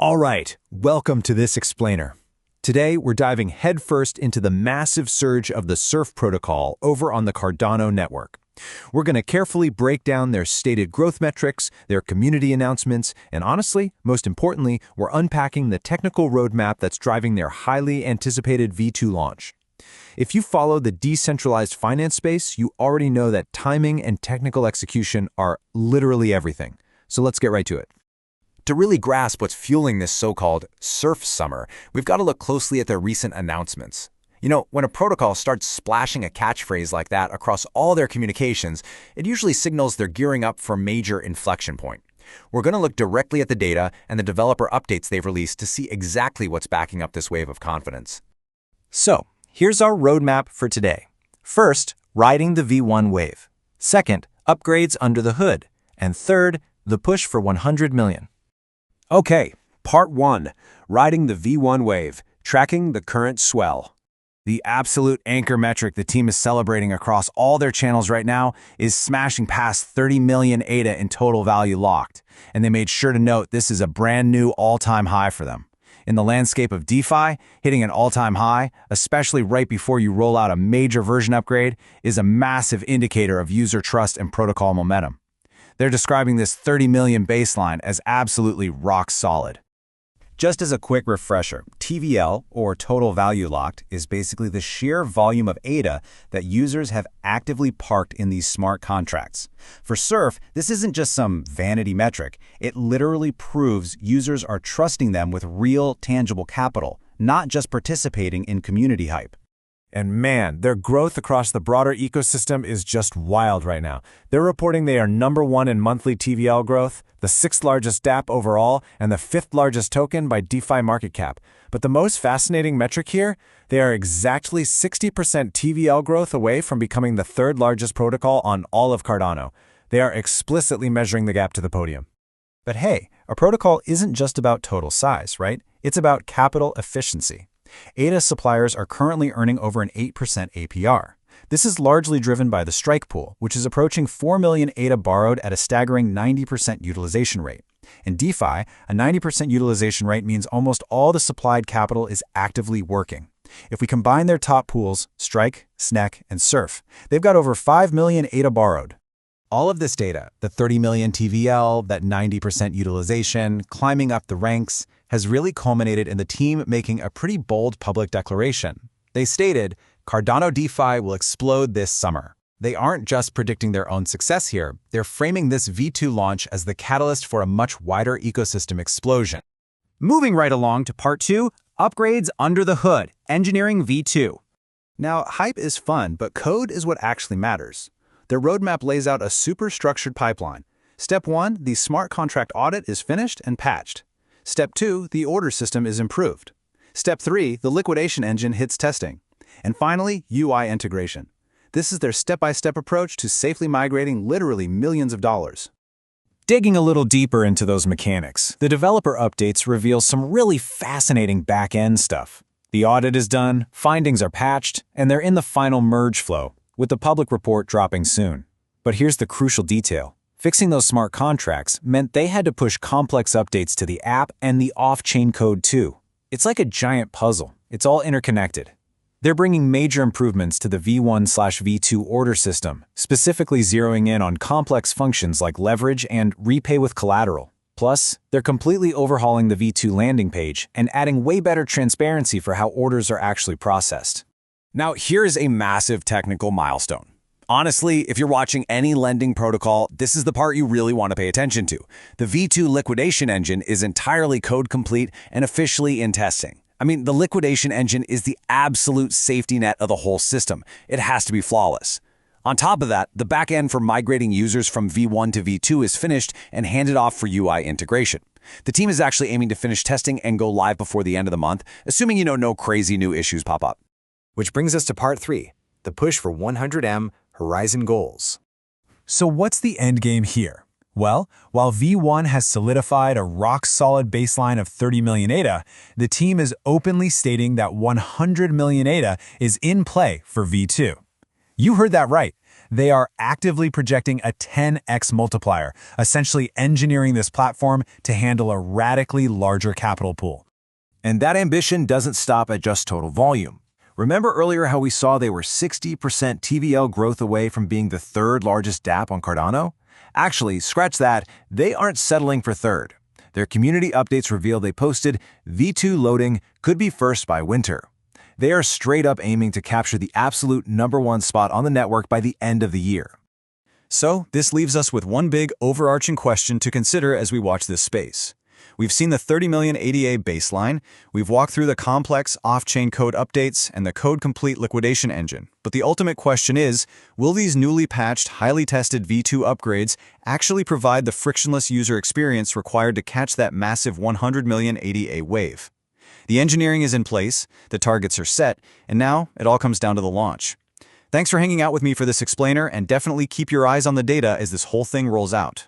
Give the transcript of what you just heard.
All right, welcome to this explainer. Today, we're diving headfirst into the massive surge of the Surf protocol over on the Cardano network. We're going to carefully break down their stated growth metrics, their community announcements, and honestly, most importantly, we're unpacking the technical roadmap that's driving their highly anticipated V2 launch. If you follow the decentralized finance space, you already know that timing and technical execution are literally everything. So let's get right to it. To really grasp what's fueling this so-called surf summer, we've got to look closely at their recent announcements. You know, when a protocol starts splashing a catchphrase like that across all their communications, it usually signals they're gearing up for a major inflection point. We're going to look directly at the data and the developer updates they've released to see exactly what's backing up this wave of confidence. So, here's our roadmap for today. First, riding the V1 wave. Second, upgrades under the hood. And third, the push for 100 million. Okay, Part 1, riding the V1 wave, tracking the current swell. The absolute anchor metric the team is celebrating across all their channels right now is smashing past 30 million ADA in total value locked, and they made sure to note this is a brand new all-time high for them. In the landscape of DeFi, hitting an all-time high, especially right before you roll out a major version upgrade, is a massive indicator of user trust and protocol momentum. They're describing this 30 million baseline as absolutely rock solid. Just as a quick refresher, TVL, or total value locked, is basically the sheer volume of ADA that users have actively parked in these smart contracts. For Surf, this isn't just some vanity metric. It literally proves users are trusting them with real, tangible capital, not just participating in community hype. And man, their growth across the broader ecosystem is just wild right now. They're reporting they are #1 in monthly TVL growth, the 6th largest DApp overall, and the 5th largest token by DeFi market cap. But the most fascinating metric here, they are exactly 60% TVL growth away from becoming the 3rd largest protocol on all of Cardano. They are explicitly measuring the gap to the podium. But hey, a protocol isn't just about total size, right? It's about capital efficiency. ADA suppliers are currently earning over an 8% APR. This is largely driven by the strike pool, which is approaching 4 million ADA borrowed at a staggering 90% utilization rate. In DeFi, a 90% utilization rate means almost all the supplied capital is actively working. If we combine their top pools, Strike, SNEC, and Surf, they've got over 5 million ADA borrowed. All of this data, the 30 million TVL, that 90% utilization, climbing up the ranks, has really culminated in the team making a pretty bold public declaration. They stated, Cardano DeFi will explode this summer. They aren't just predicting their own success here, they're framing this V2 launch as the catalyst for a much wider ecosystem explosion. Moving right along to Part 2, upgrades under the hood, engineering V2. Now, hype is fun, but code is what actually matters. Their roadmap lays out a super structured pipeline. Step 1, the smart contract audit is finished and patched. Step 2, the order system is improved. Step 3, the liquidation engine hits testing. And finally, UI integration. This is their step-by-step approach to safely migrating literally millions of dollars. Digging a little deeper into those mechanics, the developer updates reveal some really fascinating back-end stuff. The audit is done, findings are patched, and they're in the final merge flow, with the public report dropping soon. But here's the crucial detail. Fixing those smart contracts meant they had to push complex updates to the app and the off-chain code too. It's like a giant puzzle. It's all interconnected. They're bringing major improvements to the V1/V2 order system, specifically zeroing in on complex functions like leverage and repay with collateral. Plus, they're completely overhauling the V2 landing page and adding way better transparency for how orders are actually processed. Now, here's a massive technical milestone. Honestly, if you're watching any lending protocol, this is the part you really want to pay attention to. The V2 liquidation engine is entirely code complete and officially in testing. I mean, the liquidation engine is the absolute safety net of the whole system. It has to be flawless. On top of that, the backend for migrating users from V1 to V2 is finished and handed off for UI integration. The team is actually aiming to finish testing and go live before the end of the month, assuming no crazy new issues pop up. Which brings us to Part 3, the push for 100M Horizon goals. So what's the endgame here? Well, while V1 has solidified a rock-solid baseline of 30 million ADA, the team is openly stating that 100 million ADA is in play for V2. You heard that right. They are actively projecting a 10x multiplier, essentially engineering this platform to handle a radically larger capital pool. And that ambition doesn't stop at just total volume. Remember earlier how we saw they were 60% TVL growth away from being the third largest DApp on Cardano? Actually, scratch that, they aren't settling for third. Their community updates reveal they posted V2 loading could be first by winter. They are straight up aiming to capture the absolute #1 spot on the network by the end of the year. So, this leaves us with one big overarching question to consider as we watch this space. We've seen the 30 million ADA baseline, we've walked through the complex off-chain code updates and the code-complete liquidation engine. But the ultimate question is, will these newly patched, highly tested V2 upgrades actually provide the frictionless user experience required to catch that massive 100 million ADA wave? The engineering is in place, the targets are set, and now it all comes down to the launch. Thanks for hanging out with me for this explainer, and definitely keep your eyes on the data as this whole thing rolls out.